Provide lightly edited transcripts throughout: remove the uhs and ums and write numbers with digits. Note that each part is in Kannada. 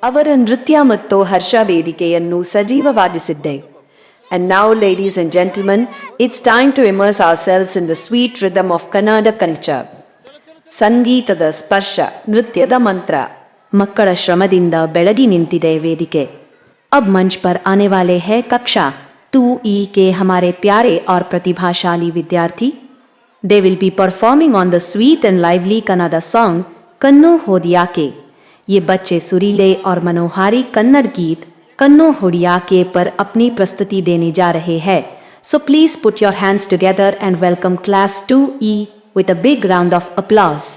ಅವರ ನೃತ್ಯ ಮತ್ತು ಹರ್ಷ ವೇದಿಕೆಯನ್ನು ಸಜೀವವಾಗಿಸಿದ್ದೆ. And now, ladies and gentlemen, it's time to immerse ourselves in the sweet rhythm of Kannada culture. ಸಂಗೀತದ ಸ್ಪರ್ಶ, ನೃತ್ಯದ ಮಂತ್ರ. ಮಕ್ಕಳ ಶ್ರಮದಿಂದ ಬೆಳಗಿ ನಿಂತಿದೆ ವೇದಿಕೆ. अब मंच पर आने वाले हैं कक्षा 2E के हमारे प्यारे और प्रतिभाशाली विद्यार्थी. They will be performing on the sweet and lively Kannada song कन्नो होडिया के. ये बच्चे सुरीले और मनोहारी कन्नड़ गीत कन्नो होडिया के पर अपनी प्रस्तुति देने जा रहे हैं. So please put your hands together and welcome class 2E with a big round of applause.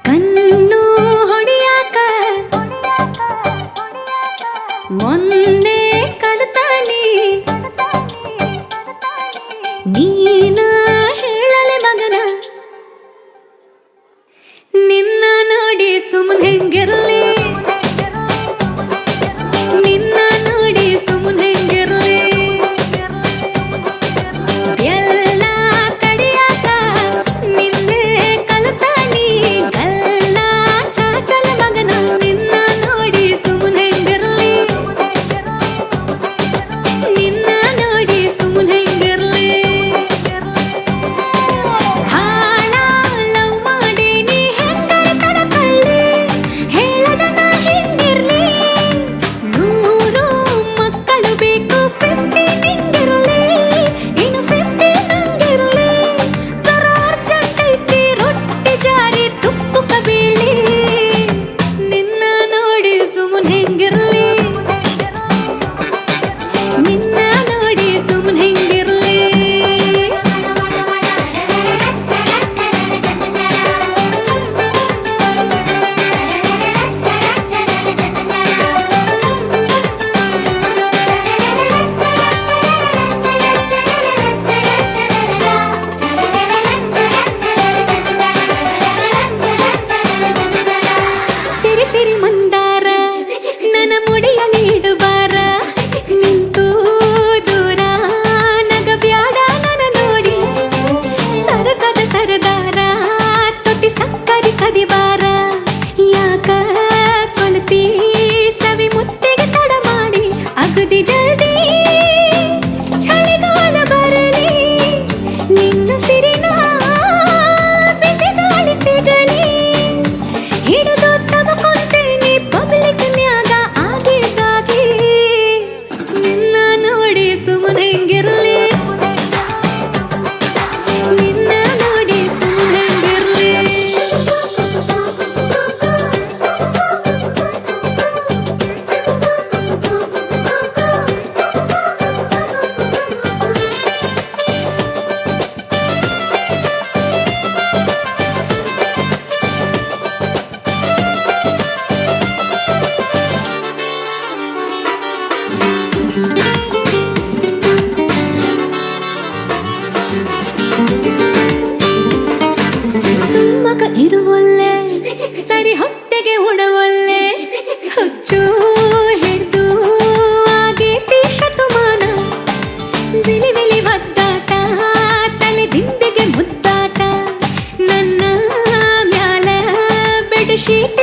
ಕಣ್ಣು ಹೊಡಿಯಾಕ ಮೊನ್ನೆ ಕಲಿತಾನಿ ನೀನ ಹೇಳಲೆ ಮಗನ ನಿನ್ನ ನೋಡಿ ಸುಮ್ಮನೆ ಹೆಂಗಿರ್ಲಿ ನಿನ್ನ ನೋಡಿ ಸುಮ್ಮನೆ ಹೆಂಗಿರ್ಲಿ ಎಲ್ಲ ಕಡಿಯಾಕ ನಿನ್ನೆ ಕಲಿತಾನಿ ಗಲ್ಲ ಚಾಚಲ ಮಗನ ನಿನ್ನ ನೋಡಿ ಸುಮ್ಮನೆ ಹೆಂಗಿರ್ಲಿ ನಿನ್ನ ನೋಡಿ ಸುಮ್ಮನೆ ಹೆಂಗಿರ್ಲಿ ಹಾಳ ಲವ್ ಮಾಡಿ ನೀ ಹೆಂಗರ ಕಡಕಳ್ಳಿ ಹೇಳದ ನಾ ಹೆಂಗಿರ್ಲಿ ನೂರು ಮಕ್ಕಳು ಬೇಕು 50 ನಿಂಗಿರ್ಲಿ ಇನ್ನು 50 ನಂಗಿರ್ಲಿ ಸರಾರ್ ಚಟ್ಟೈತಿ ರೊಟ್ಟಿ ಜಾರಿ ತುಪ್ಪುಕ ಬೀಳಿ ನಿನ್ನ ನೋಡಿ ಸುಮ್ಮನೆ ಹೆಂಗಿರ್ಲಿ ನಿನ್ನ ನೋಡಿ ಸುಮ್ಮನೆ ಹೆಂಗಿರ್ಲಿ ಸಿರಿ ಸಿರಿ ಮಂದಾರ ನನ್ನ ಮುಡಿಯ ನೀಡುಬಾರ ನಿಂತು ದೂರ ನಗಬ್ಯಾಡ ನನ್ನ ನೋಡಿ ಸರಸದ ಸರದಾರ ತೊಟ್ಟಿ ಸಕ್ಕರೆ ಕದಿಬಾರ ಯಾಕ ಕೊಲ್ತಿ ಸವಿ ಮುತ್ತಿಗೆ ತಡ ಮಾಡಿ ಅಗದಿ ಜಲ್ದಿ ಚಳಿಗಾಲ ಬರಲಿ ನಿನ್ನ ಸಿರಿನ ಬಿಸಿ ಗಾಳಿ ಸಿಗಲಿ ಹಿಡಿದು ತಮಕೊಂತೇನೆ ಪಬ್ಲಿಕ್ ನ್ಯಾಗ ಆಗಿದ್ದಾಗಿ ನಿನ್ನ ನೋಡಿ ಸುಮ್ಮನೆ ಹೆಂಗಿರ್ಲಿ ನಿನ್ನ ನೋಡಿ ಸುಮ್ಮನೆ ಹೆಂಗಿರ್ಲಿ ಸುಮ್ಮಕ ಇರುವಲ್ಲೆ ಸರಿ ಹೊಟ್ಟೆಗೆ ಉಣವಲ್ಲೆ ಹುಚ್ಚು ಹಿಡ್ದು ಆಗೇತಿ ಶತಮಾನ ವಿಲಿ ವಿಲಿ ಒದ್ದಾಟ ತಲೆ ದಿಂಬಿಗೆ ಮುದ್ದಾಟ ನನ್ನ ಮ್ಯಾಲ ಬೆಡ್ಶೀಟ್